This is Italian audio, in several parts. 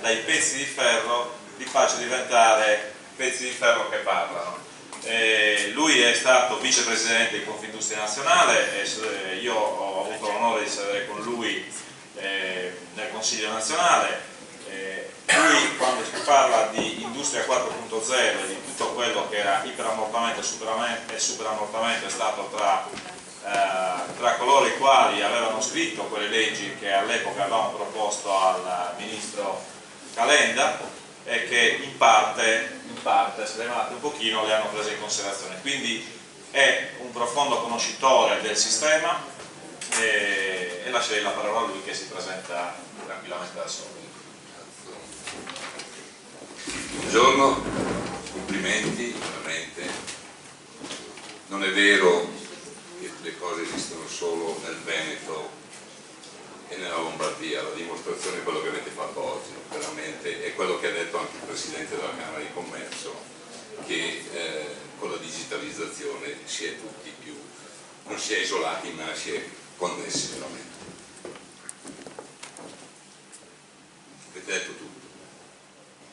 dai pezzi di ferro li faccio diventare pezzi di ferro che parlano. Lui è stato vicepresidente di Confindustria Nazionale e io ho avuto l'onore di sedere con lui nel Consiglio nazionale. Lui, quando si parla di industria 4.0 e di tutto quello che era iperammortamento e superammortamento, è stato tra coloro i quali avevano scritto quelle leggi che all'epoca avevamo proposto al ministro Calenda e che in parte, se le mandate un pochino, le hanno prese in considerazione. Quindi è un profondo conoscitore del sistema e lascerei la parola a lui, che si presenta tranquillamente da solo. Buongiorno, complimenti, veramente. Non è vero che le cose esistono solo nel Veneto e nella Lombardia, la dimostrazione è quello che avete fatto oggi, veramente, è quello che ha detto anche il Presidente della Camera di Commercio, che con la digitalizzazione si è tutti più, non si è isolati ma si è connessi veramente. Avete detto tutto.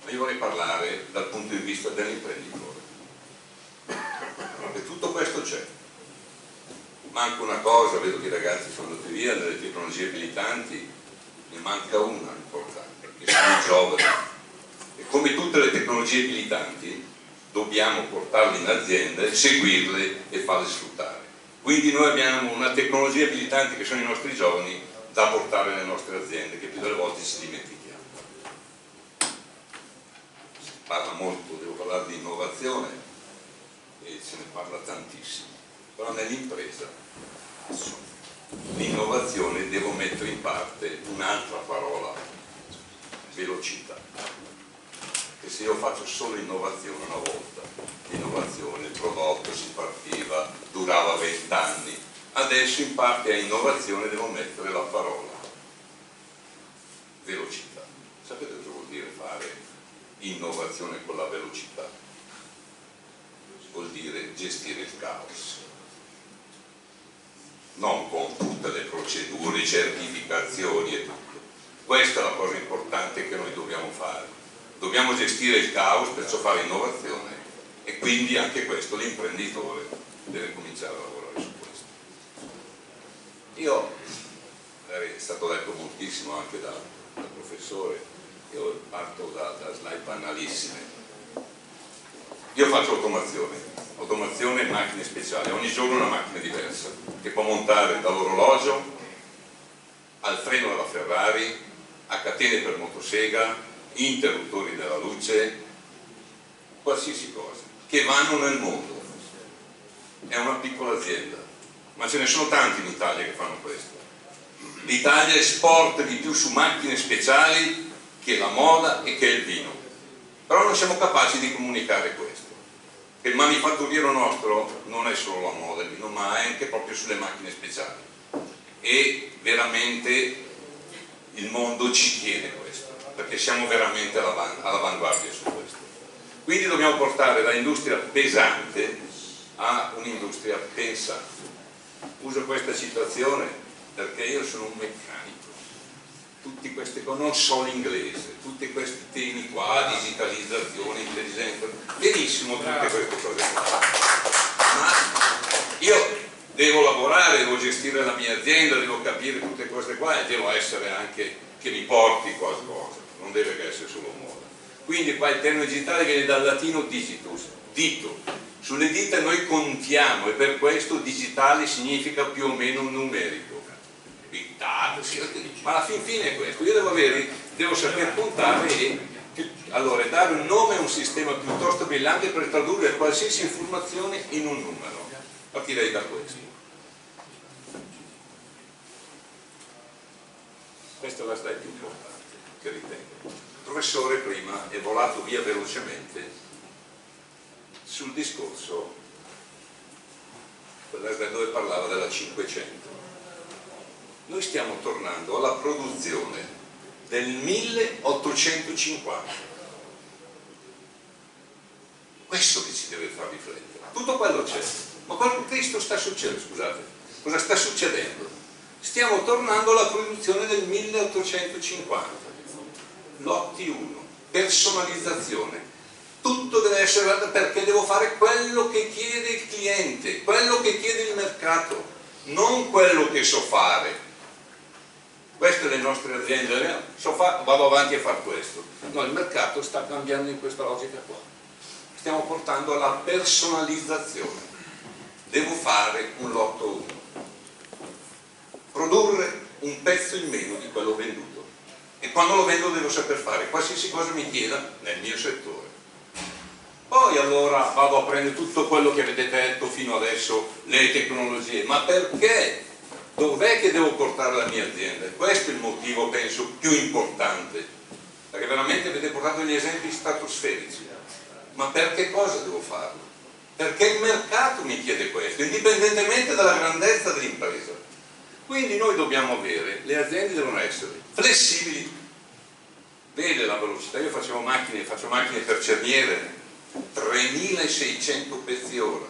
Ma io vorrei parlare dal punto di vista dell'imprenditore. E tutto questo c'è. Manca una cosa, vedo che i ragazzi sono andati via, delle tecnologie abilitanti, ne manca una importante, che sono i giovani. E come tutte le tecnologie abilitanti, dobbiamo portarle in azienda, seguirle e farle sfruttare. Quindi noi abbiamo una tecnologia abilitante che sono i nostri giovani da portare nelle nostre aziende, che più delle volte si dimentichiamo. Parla molto, devo parlare di innovazione e se ne parla tantissimo, però nell'impresa l'innovazione devo mettere in parte un'altra parola, velocità, e se io faccio solo innovazione una volta, l'innovazione, il prodotto si partiva, durava 20 anni, adesso in parte a innovazione devo mettere la parola velocità. Sapete cosa vuol dire fare innovazione con la velocità? Vuol dire gestire il caos, non con tutte le procedure, certificazioni e tutto. Questa è la cosa importante che noi dobbiamo fare. Dobbiamo gestire il caos, perciò fare innovazione, e quindi anche questo l'imprenditore deve cominciare a lavorare su questo. Io, è stato detto moltissimo anche dal professore, io parto da slide banalissime. Io faccio automazione e macchine speciali, ogni giorno una macchina diversa, che può montare dall'orologio al freno della Ferrari, a catene per motosega, interruttori della luce, qualsiasi cosa, che vanno nel mondo. È una piccola azienda, ma ce ne sono tanti in Italia che fanno questo. L'Italia esporta di più su macchine speciali che la moda e che il vino, però non siamo capaci di comunicare questo, che il manifatturiero nostro non è solo la moda e il vino, ma è anche proprio sulle macchine speciali, e veramente il mondo ci chiede questo, perché siamo veramente all'avanguardia su questo. Quindi dobbiamo portare dall'industria pesante a un'industria pensante. Uso questa citazione perché io sono un meccanico. Tutte queste cose, non so l'inglese, tutti questi temi qua, digitalizzazione, intelligenza, benissimo tutte queste cose qua. Ma io devo lavorare, devo gestire la mia azienda, devo capire tutte queste qua e devo essere anche che mi porti qualcosa, non deve che essere solo moda. Quindi qua il termine digitale viene dal latino digitus, dito. Sulle dita noi contiamo e per questo digitale significa più o meno numerico. Ma alla fin fine è questo, io devo saper contare e allora dare un nome a un sistema piuttosto brillante per tradurre qualsiasi informazione in un numero. Partirei da questo. Questa è la slide più importante che ritengo. Il professore prima è volato via velocemente sul discorso, quella slide dove parlava della 500. Noi stiamo tornando alla produzione del 1850. Questo che ci deve far riflettere. Tutto quello c'è. Ma questo sta succedendo, scusate. Cosa sta succedendo? Stiamo tornando alla produzione del 1850. lotti 1, personalizzazione. Tutto deve essere, perché devo fare quello che chiede il cliente, quello che chiede il mercato, non quello che so fare. Queste le nostre aziende, vado avanti a fare questo. No, il mercato sta cambiando in questa logica qua. Stiamo portando alla personalizzazione. Devo fare un lotto 1, produrre un pezzo in meno di quello venduto, e quando lo vendo devo saper fare qualsiasi cosa mi chieda nel mio settore. Poi allora vado a prendere tutto quello che avete detto fino adesso, le tecnologie, ma perché? Dov'è che devo portare la mia azienda? Questo è il motivo, penso, più importante, perché veramente avete portato gli esempi stratosferici. Ma per che cosa devo farlo? Perché il mercato mi chiede questo, indipendentemente dalla grandezza dell'impresa. Quindi noi dobbiamo avere, le aziende devono essere flessibili. Vede la velocità, io faccio macchine per cerniere, 3600 pezzi ora.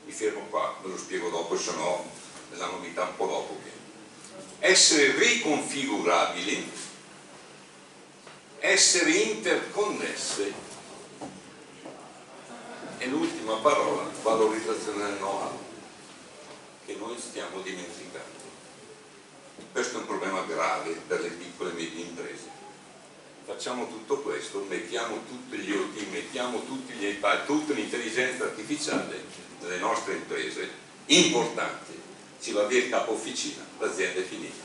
Mi fermo qua, ve lo spiego dopo, se no è la novità un po' dopo. Essere riconfigurabili, essere interconnesse, e l'ultima parola, valorizzazione del know-how, che noi stiamo dimenticando. Questo è un problema grave per le piccole e medie imprese. Facciamo tutto questo, mettiamo tutti gli OT, mettiamo tutti gli iPad, tutta l'intelligenza artificiale delle nostre imprese importanti, ci va via il capo officina, l'azienda è finita.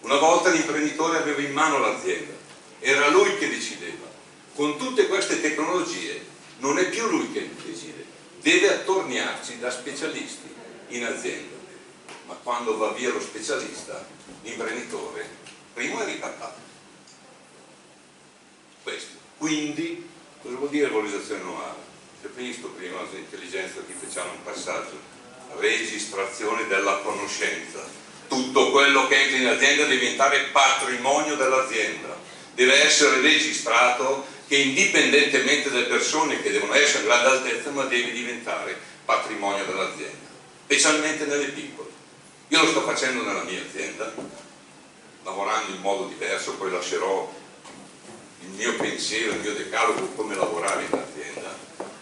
Una volta l'imprenditore aveva in mano l'azienda, era lui che decideva. Con tutte queste tecnologie non è più lui che decide, deve attorniarci da specialisti in azienda, ma quando va via lo specialista, l'imprenditore prima è ricattato. Questo. Quindi, cosa vuol dire valorizzazione know-how? Si è visto prima l'intelligenza artificiale un passaggio, registrazione della conoscenza. Tutto quello che entra in azienda deve diventare patrimonio dell'azienda, deve essere registrato, che indipendentemente dalle persone che devono essere a grande altezza, ma deve diventare patrimonio dell'azienda, specialmente nelle piccole. Io lo sto facendo nella mia azienda, lavorando in modo diverso, poi lascerò il mio pensiero, il mio decalogo come lavorare in azienda,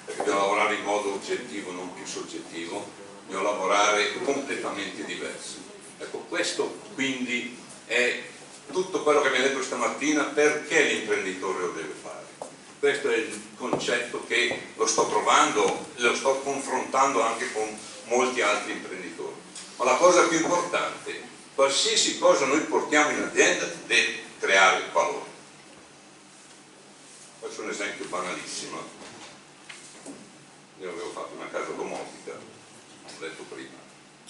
perché devo lavorare in modo oggettivo, non più soggettivo, devo lavorare completamente diverso. Ecco, questo quindi è tutto quello che abbiamo detto stamattina, perché l'imprenditore lo deve fare. Questo è il concetto che lo sto provando, lo sto confrontando anche con molti altri imprenditori. Ma la cosa più importante, qualsiasi cosa noi portiamo in azienda deve creare valore. Faccio un esempio banalissimo. Io avevo fatto una casa domotica, l'ho detto prima,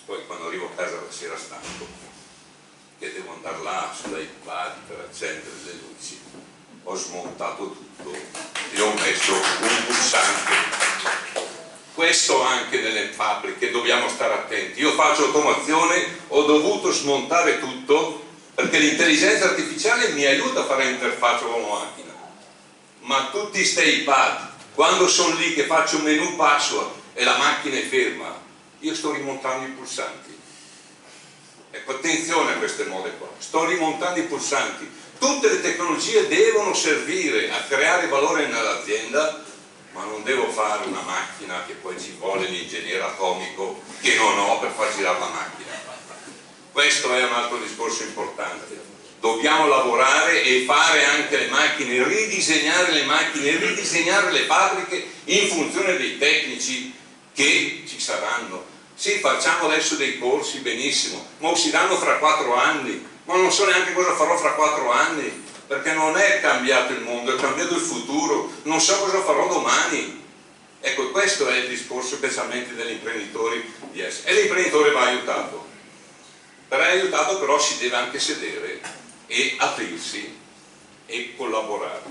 poi quando arrivo a casa la sera stanco, che devo andare là sull'iPad per accendere le luci, ho smontato tutto e ho messo un pulsante. Questo anche nelle fabbriche dobbiamo stare attenti. Io faccio automazione, ho dovuto smontare tutto perché l'intelligenza artificiale mi aiuta a fare l'interfaccia con la macchina, ma tutti sti iPad, quando sono lì che faccio un menu password e la macchina è ferma, io sto rimontando i pulsanti. Ecco, attenzione a queste mode qua, sto rimontando i pulsanti. Tutte le tecnologie devono servire a creare valore nell'azienda, ma non devo fare una macchina che poi ci vuole l'ingegnere atomico che non ho per far girare la macchina. Questo è un altro discorso importante. Dobbiamo lavorare e fare anche le macchine, ridisegnare le macchine, ridisegnare le fabbriche in funzione dei tecnici che ci saranno. Sì, facciamo adesso dei corsi, benissimo, ma usciranno fra 4 anni, ma non so neanche cosa farò fra 4 anni, perché non è cambiato il mondo, è cambiato il futuro, non so cosa farò domani. Ecco, questo è il discorso specialmente degli imprenditori di essere. E l'imprenditore va aiutato. Per essere aiutato però si deve anche sedere e aprirsi e collaborare.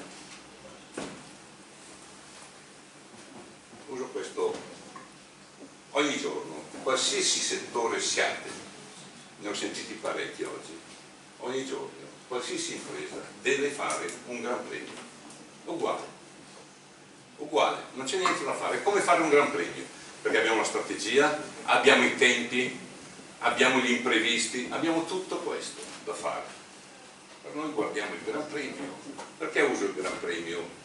Uso questo ogni giorno, qualsiasi settore siate, ne ho sentiti parecchi oggi, ogni giorno, qualsiasi impresa deve fare un gran premio, uguale, non c'è niente da fare, è come fare un gran premio, perché abbiamo la strategia, abbiamo i tempi, abbiamo gli imprevisti, abbiamo tutto questo da fare. però noi guardiamo il Gran Premio. Perché uso il Gran Premio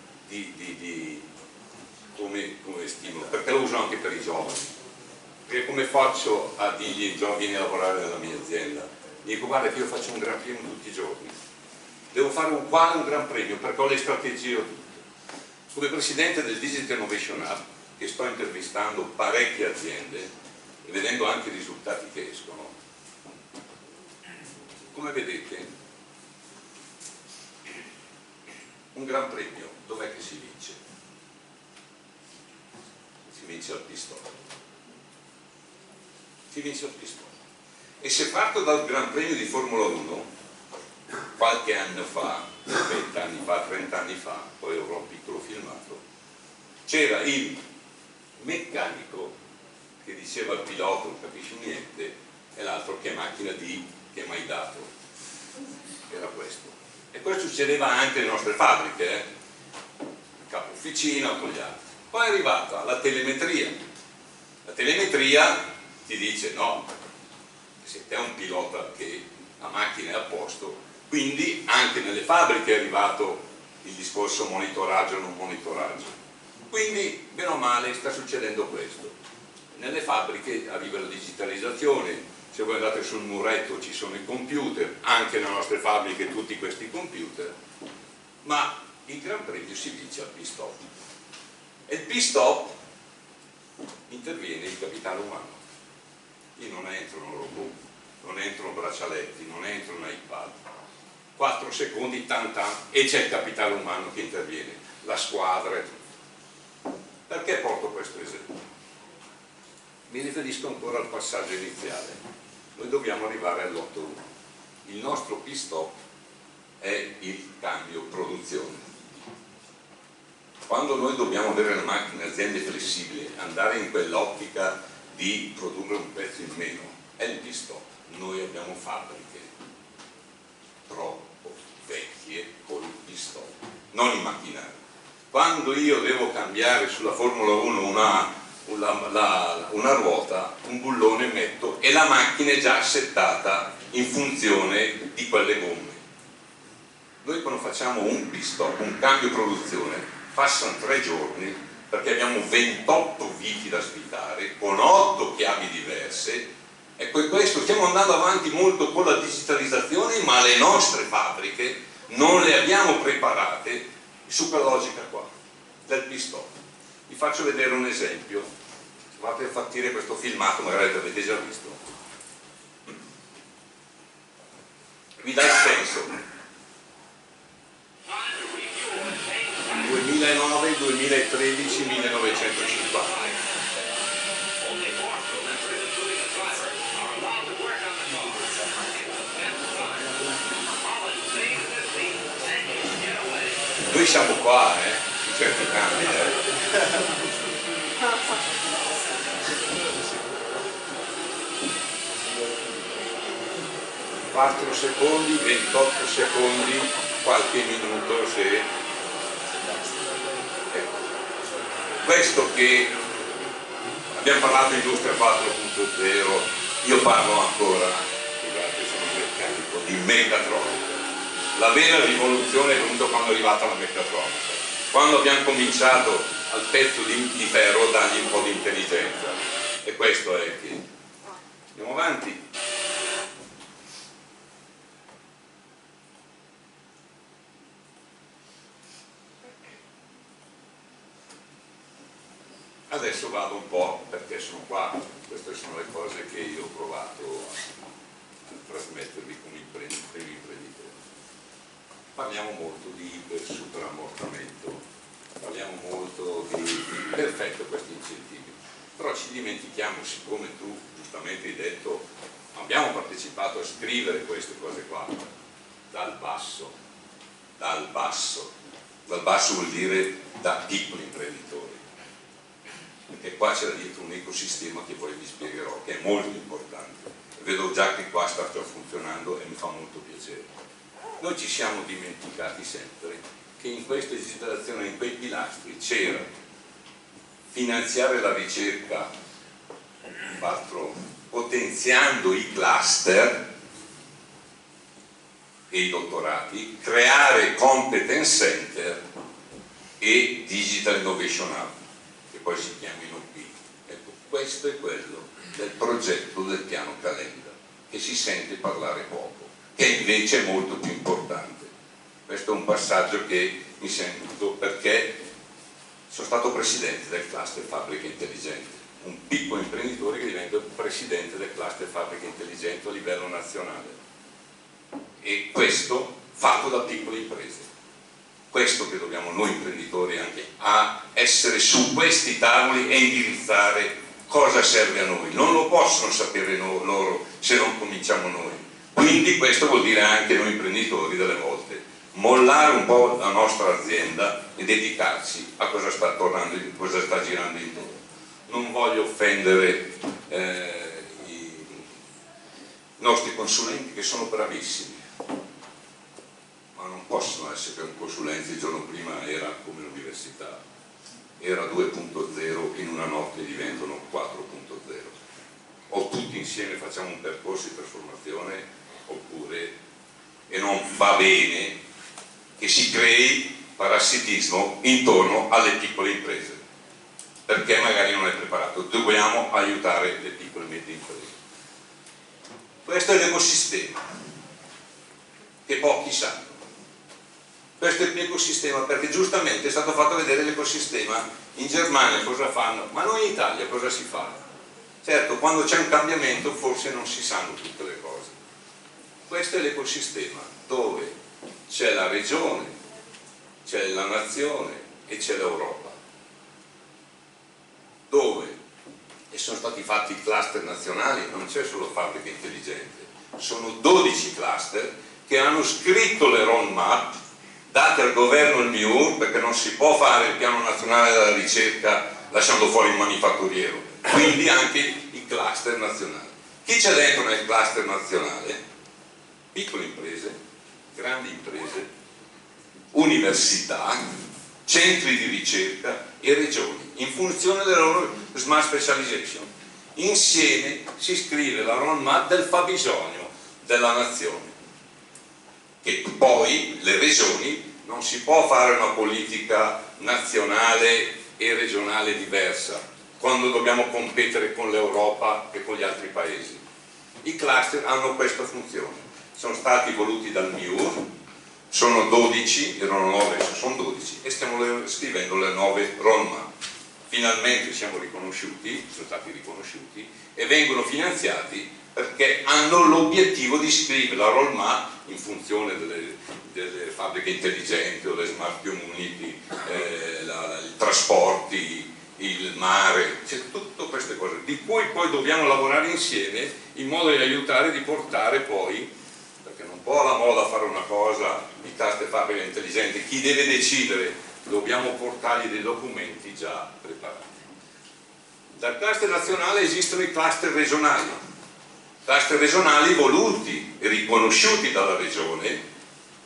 come stimolo? Perché lo uso anche per i giovani. Perché come faccio a dirgli vieni a lavorare nella mia azienda? Dico guarda che io faccio un Gran Premio tutti i giorni, devo fare un Gran Premio perché ho le strategie o tutto. Come presidente del Digital Innovation Hub, che sto intervistando parecchie aziende e vedendo anche i risultati che escono, come vedete un Gran Premio dov'è che si vince? Si vince al pistone. Si vince al pistone. E se parto dal Gran Premio di Formula 1 qualche anno fa, 20 anni fa, 30 anni fa, poi avrò un piccolo filmato, c'era il meccanico che diceva al pilota non capisci niente e l'altro che macchina di che mai dato, era questo. E questo succedeva anche nelle nostre fabbriche, il capo officina o con gli altri. Poi è arrivata la telemetria. La telemetria ti dice no, se te è un pilota che la macchina è a posto, quindi anche nelle fabbriche è arrivato il discorso monitoraggio o non monitoraggio. Quindi, bene o male, sta succedendo questo. Nelle fabbriche arriva la digitalizzazione, se voi andate sul muretto ci sono i computer, anche nelle nostre fabbriche tutti questi computer, ma il Gran Premio si vince al pit stop. E il pit stop interviene il capitale umano. Lì non entrano robot, non entrano braccialetti, non entrano iPad. 4 secondi, e c'è il capitale umano che interviene, la squadra e tutto. Perché porto questo esempio? Mi riferisco ancora al passaggio iniziale. Noi dobbiamo arrivare all'8-1. Il nostro pit stop è il cambio produzione. Quando noi dobbiamo avere le macchine, aziende flessibili, andare in quell'ottica di produrre un pezzo in meno, è il pit stop. Noi abbiamo fabbriche troppo vecchie col pit stop, non i macchinari. Quando io devo cambiare sulla Formula 1 una ruota, un bullone metto e la macchina è già assettata in funzione di quelle gomme. Noi quando facciamo un pit stop, un cambio produzione, passano 3 giorni perché abbiamo 28 viti da svitare con 8 chiavi diverse. E per questo stiamo andando avanti molto con la digitalizzazione, ma le nostre fabbriche non le abbiamo preparate su quella logica qua, del pit stop. Vi faccio vedere un esempio, fate partire questo filmato, magari l'avete già visto. Vi dà il senso. 2009, 2013, 1950. Noi siamo qua, in certi campi. 4 secondi, 28 secondi, qualche minuto, se... Ecco. Questo che abbiamo parlato di industria 4.0, io parlo ancora, scusate, sono meccanico, di meccatronica. La vera rivoluzione è venuta quando è arrivata la meccatronica, quando abbiamo cominciato al pezzo di ferro a dargli un po' di intelligenza, e questo è che andiamo avanti. Adesso vado un po', perché sono qua, queste sono le cose che io ho provato a trasmettervi come imprenditori. Parliamo molto di iper superammortamento, parliamo molto di perfetto questi incentivi, però ci dimentichiamo, siccome tu giustamente hai detto abbiamo partecipato a scrivere queste cose qua dal basso vuol dire da piccoli imprenditori, perché qua c'era dietro un ecosistema che poi vi spiegherò, che è molto importante. Vedo già che qua sta già funzionando e mi fa molto piacere. Noi ci siamo dimenticati sempre che in questa digitalizzazione, in quei pilastri, c'era finanziare la ricerca, potenziando i cluster, e i dottorati, creare competence center e digital innovation hub, che poi si chiama INOP. Ecco, questo è quello del progetto del piano Calenda, che si sente parlare poco, che invece è molto più importante. Questo è un passaggio che mi sento, perché sono stato presidente del cluster Fabbriche Intelligenti, un piccolo imprenditore che diventa presidente del cluster Fabbriche Intelligenti a livello nazionale, e questo fatto da piccole imprese. Questo che dobbiamo noi imprenditori anche a essere su questi tavoli e indirizzare cosa serve a noi. Non lo possono sapere loro se non cominciamo noi. Quindi questo vuol dire anche noi imprenditori delle volte mollare un po' la nostra azienda e dedicarci a cosa sta tornando, cosa sta girando intorno. Non voglio offendere i nostri consulenti, che sono bravissimi, ma non possono essere un consulente. Il giorno prima era come l'università, era 2.0, in una notte diventano 4.0. O tutti insieme facciamo un percorso di trasformazione, oppure, e non va bene che si crei parassitismo intorno alle piccole imprese, perché magari non è preparato. Dobbiamo aiutare le piccole e medie imprese. Questo è l'ecosistema che pochi sanno. Questo è il mio ecosistema, perché giustamente è stato fatto vedere l'ecosistema in Germania cosa fanno, ma non in Italia cosa si fa. Certo, quando c'è un cambiamento forse non si sanno tutte le cose. Questo è l'ecosistema, dove c'è la regione, c'è la nazione e c'è l'Europa, dove, e sono stati fatti i cluster nazionali, non c'è solo Fabbrica Intelligente, sono 12 cluster che hanno scritto le roadmap date al governo il MIUR, perché non si può fare il piano nazionale della ricerca lasciando fuori il manifatturiero, quindi anche i cluster nazionali. Chi c'è dentro nel cluster nazionale? Piccole imprese, grandi imprese, università, centri di ricerca e regioni, in funzione della loro smart specialization. Insieme si scrive la roadmap del fabbisogno della nazione, che poi le regioni, non si può fare una politica nazionale e regionale diversa quando dobbiamo competere con l'Europa e con gli altri paesi. I cluster hanno questa funzione, sono stati voluti dal MIUR, sono 12, erano 9, adesso sono 12, e stiamo scrivendo le 9 roadmap. Finalmente siamo riconosciuti, sono stati riconosciuti e vengono finanziati perché hanno l'obiettivo di scrivere la roadmap in funzione delle fabbriche intelligenti o le smart community, i trasporti, il mare, c'è tutte queste cose di cui poi dobbiamo lavorare insieme in modo di aiutare, di portare poi, perché non può la moda fare una cosa, i cluster fabbriche intelligenti, chi deve decidere, dobbiamo portargli dei documenti già preparati. Dal cluster nazionale esistono i cluster regionali voluti e riconosciuti dalla regione,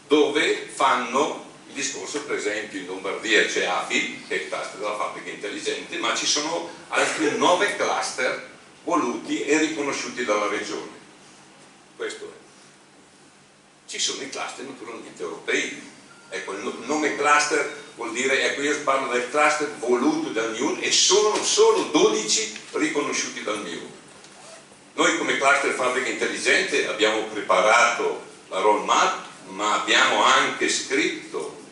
dove fanno il discorso. Per esempio in Lombardia c'è AFI, che è il cluster della fabbrica intelligente, ma ci sono altri 9 cluster voluti e riconosciuti dalla regione. Questo è. Ci sono i cluster naturalmente europei. Ecco, il nome cluster vuol dire, ecco, io parlo del cluster voluto dal MIUR e sono solo 12 riconosciuti dal MIUR. Noi come cluster fabbrica intelligente abbiamo preparato la roadmap, ma abbiamo anche scritto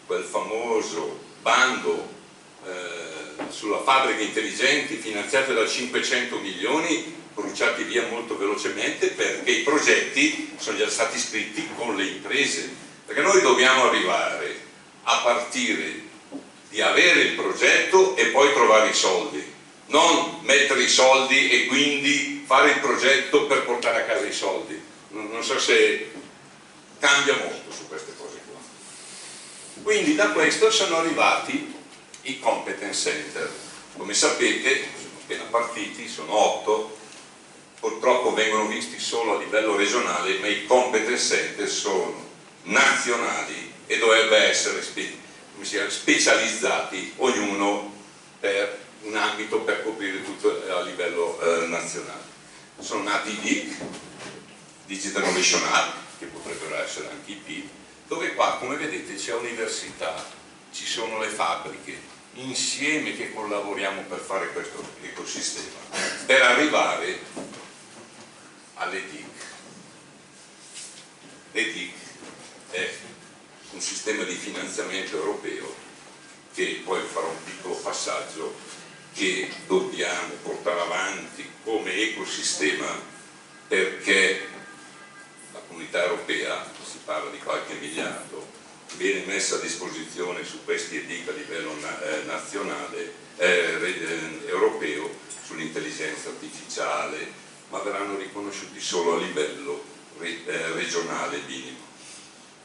quel famoso bando sulla fabbrica intelligenti finanziato da 500 milioni bruciati via molto velocemente, perché i progetti sono già stati scritti con le imprese, perché noi dobbiamo arrivare a partire di avere il progetto e poi trovare i soldi, non mettere i soldi e quindi fare il progetto per portare a casa i soldi. Non so se cambia molto su queste cose qua. Quindi da questo sono arrivati i competence center. Come sapete, sono appena partiti, sono 8, purtroppo vengono visti solo a livello regionale, ma i competence center sono nazionali e dovrebbe essere specializzati, ognuno per un ambito, per coprire tutto a livello nazionale. Sono nati i DIC, Digital Innovation Hub, che potrebbero essere anche i PIL, dove qua, come vedete, c'è università, ci sono le fabbriche, insieme che collaboriamo per fare questo ecosistema, per arrivare alle DIC. Le DIC è un sistema di finanziamento europeo che poi farò un piccolo passaggio, che dobbiamo portare avanti come ecosistema, perché la comunità europea, si parla di qualche miliardo, viene messa a disposizione su questi EDIC a livello nazionale, europeo, sull'intelligenza artificiale, ma verranno riconosciuti solo a livello regionale minimo.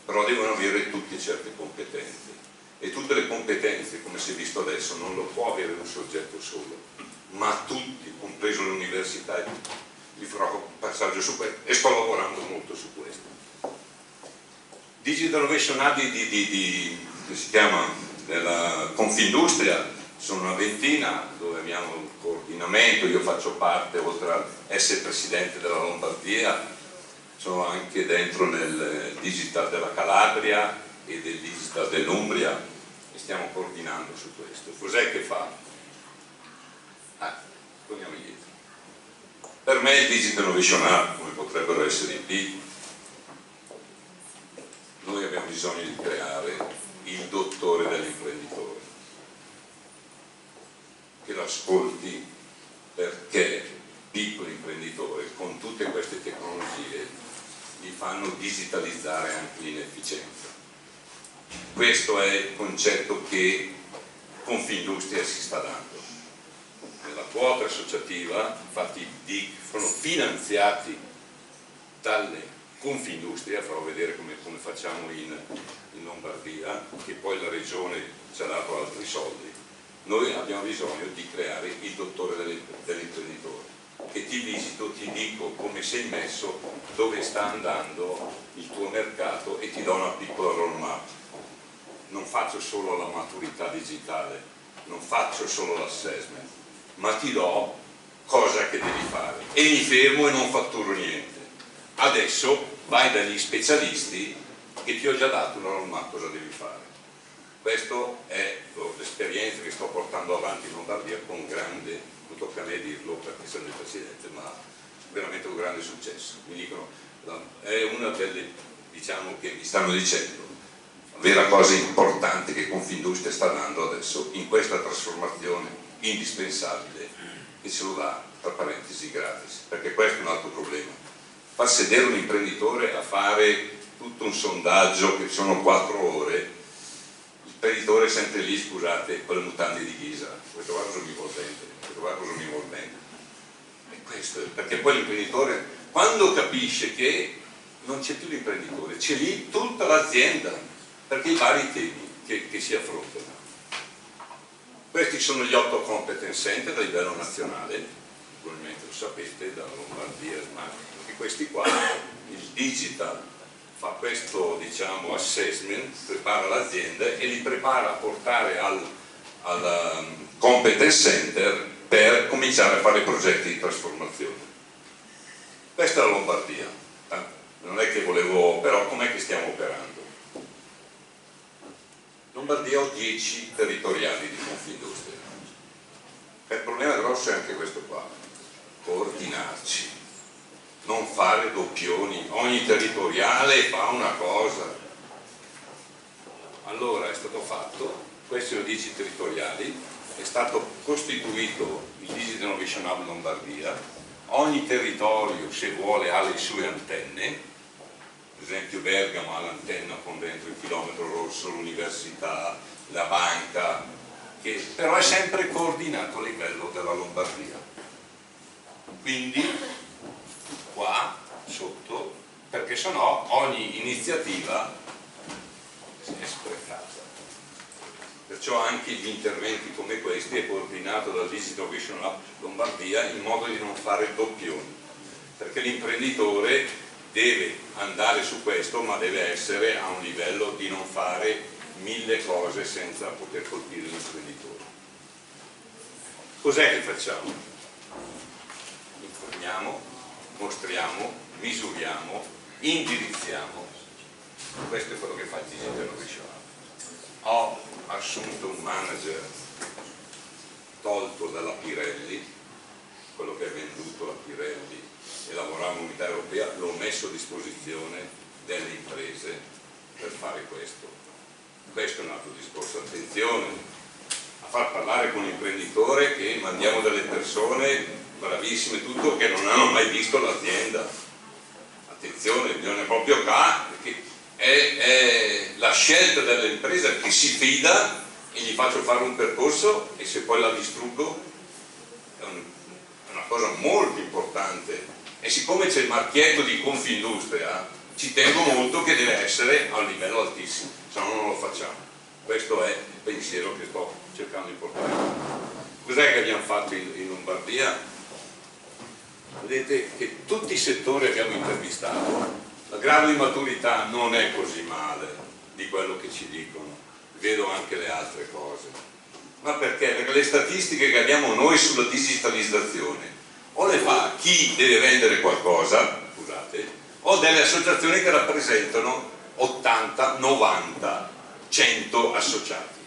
Però devono avere tutte certe competenze, e tutte le competenze, come si è visto adesso, non lo può avere un soggetto solo, ma tutti, compreso l'università e tutti. Vi farò un passaggio su questo e sto lavorando molto su questo. Digital Innovation Hub che si chiama della Confindustria, sono una ventina, dove abbiamo un coordinamento. Io faccio parte, oltre a essere presidente della Lombardia, sono anche dentro nel digital della Calabria e del digital dell'Umbria, e stiamo coordinando su questo. Cos'è che fa? Torniamo indietro. Per me il Digital Innovation Hub, come potrebbero essere i PIL, noi abbiamo bisogno di creare il dottore dell'imprenditore, che lo ascolti, perché piccolo imprenditore con tutte queste tecnologie gli fanno digitalizzare anche l'inefficienza. Questo è il concetto che Confindustria si sta dando. Nella quota associativa, infatti i DIC sono finanziati dalle Confindustria, farò vedere come facciamo in Lombardia, che poi la regione ci ha dato altri soldi. Noi abbiamo bisogno di creare il dottore dell'imprenditore, che ti visito, ti dico come sei messo, dove sta andando il tuo mercato, e ti do una piccola roadmap. Non faccio solo la maturità digitale, non faccio solo l'assessment, ma ti do cosa che devi fare, e mi fermo e non fatturo niente. Adesso vai dagli specialisti che ti ho già dato una roadmap cosa devi fare. Questa è l'esperienza che sto portando avanti in Lombardia con grande, non tocca a me dirlo perché sono il presidente, ma veramente un grande successo. Mi dicono, è una delle, diciamo, che mi stanno dicendo, la vera cosa importante che Confindustria sta dando adesso in questa trasformazione indispensabile, e ce lo dà, tra parentesi, gratis, perché questo è un altro problema. Far sedere un imprenditore a fare tutto un sondaggio che sono 4 ore, l'imprenditore è sempre lì, scusate, con le mutande di ghisa, questo qua cosa mi vuol vendere, questo qua cosa mi vuol vendere. E questo è perché poi l'imprenditore, quando capisce che non c'è più l'imprenditore, c'è lì tutta l'azienda, perché i vari temi che si affrontano. Questi sono gli 8 competence center a livello nazionale, probabilmente lo sapete, dalla Lombardia, e questi qua, il digital fa questo, diciamo, assessment, prepara l'azienda e li prepara a portare al competence center per cominciare a fare progetti di trasformazione. Questa è la Lombardia, non è che volevo, però com'è che stiamo operando? Lombardia ho 10 territoriali di Confindustria. Il problema grosso è anche questo qua, coordinarci, non fare doppioni, ogni territoriale fa una cosa. Allora è stato fatto, questi sono 10 territoriali, è stato costituito il Digital Innovation Hub Lombardia, ogni territorio, se vuole, ha le sue antenne. Per esempio Bergamo ha l'antenna con dentro il chilometro rosso, l'università, la banca, che però è sempre coordinato a livello della Lombardia. Quindi qua sotto, perché sennò ogni iniziativa è sprecata. Perciò anche gli interventi come questi è coordinato dal Digital Innovation Hub Lombardia in modo di non fare doppioni, perché l'imprenditore deve andare su questo, ma deve essere a un livello di non fare 1000 cose senza poter colpire l'imprenditore. Cos'è che facciamo? Informiamo, mostriamo, misuriamo indirizziamo. Questo è quello che fa il TG Innovation. Ho assunto un manager tolto dalla Pirelli, quello che ha venduto la Pirelli e lavorava in Unità Europea, l'ho messo a disposizione delle imprese per fare questo. Questo è un altro discorso. Attenzione a far parlare con l'imprenditore che mandiamo delle persone bravissime tutto che non hanno mai visto l'azienda. Attenzione, bisogna proprio qua, perché è la scelta dell'impresa che si fida e gli faccio fare un percorso e se poi la distruggo è una cosa molto importante. E siccome c'è il marchietto di Confindustria, ci tengo molto che deve essere a un livello altissimo, se no non lo facciamo. Questo è il pensiero che sto cercando di portare. Cos'è che abbiamo fatto in Lombardia? Vedete che tutti i settori abbiamo intervistato, la grado di maturità non è così male di quello che ci dicono, vedo anche le altre cose. Ma perché? Perché le statistiche che abbiamo noi sulla digitalizzazione o le fa chi deve vendere qualcosa, scusate, o delle associazioni che rappresentano 80, 90, 100 associati.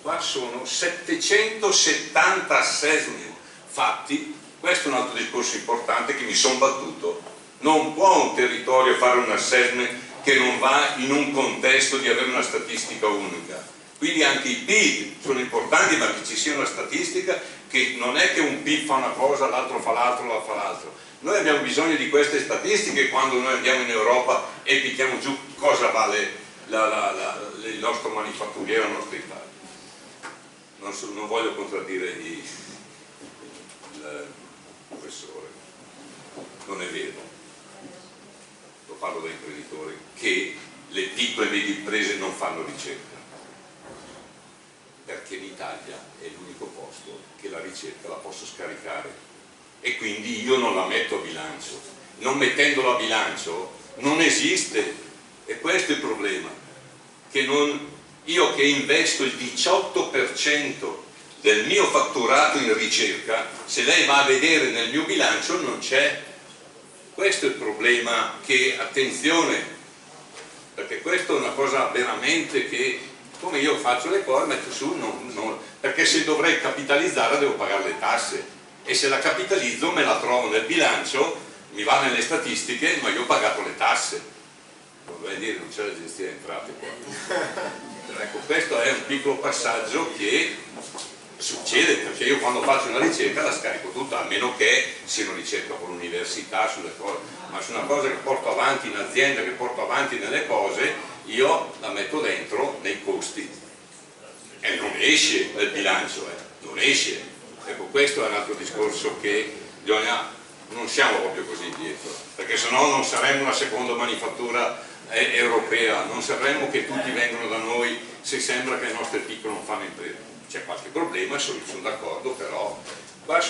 Qua sono 770 assessment fatti. Questo è un altro discorso importante che mi sono battuto. Non può un territorio fare un assessment che non va in un contesto di avere una statistica unica. Quindi anche i PID sono importanti, ma che ci sia una statistica che non è che un PID fa una cosa, l'altro fa l'altro, l'altro fa l'altro. Noi abbiamo bisogno di queste statistiche quando noi andiamo in Europa e picchiamo giù cosa vale il nostro manifatturiero, la nostra Italia. Non voglio contraddire il professore, non è vero, lo parlo da imprenditori, che le piccole e medie imprese non fanno ricerca, perché l'Italia è l'unico posto che la ricerca la posso scaricare e quindi io non la metto a bilancio. Non mettendola a bilancio non esiste, e questo è il problema, che io che investo il 18% del mio fatturato in ricerca, se lei va a vedere nel mio bilancio non c'è. Questo è il problema, che attenzione, perché questa è una cosa veramente che, come io faccio le cose, metto su, perché se dovrei capitalizzare devo pagare le tasse e se la capitalizzo me la trovo nel bilancio, mi va nelle statistiche, ma io ho pagato le tasse. Vorrei dire, non c'è l'agenzia di entrate qua. Ecco, questo è un piccolo passaggio che succede, perché io quando faccio una ricerca la scarico tutta, a meno che sia una ricerca con l'università sulle cose, ma su una cosa che porto avanti in azienda, che porto avanti nelle cose, io la metto dentro nei costi e non esce nel bilancio, non esce. Ecco, questo è un altro discorso che bisogna, non siamo proprio così indietro, perché sennò non saremmo una seconda manifattura europea, non sapremmo che tutti vengono da noi se sembra che le nostre piccole non fanno impresa. C'è qualche problema, sono d'accordo, però qua sono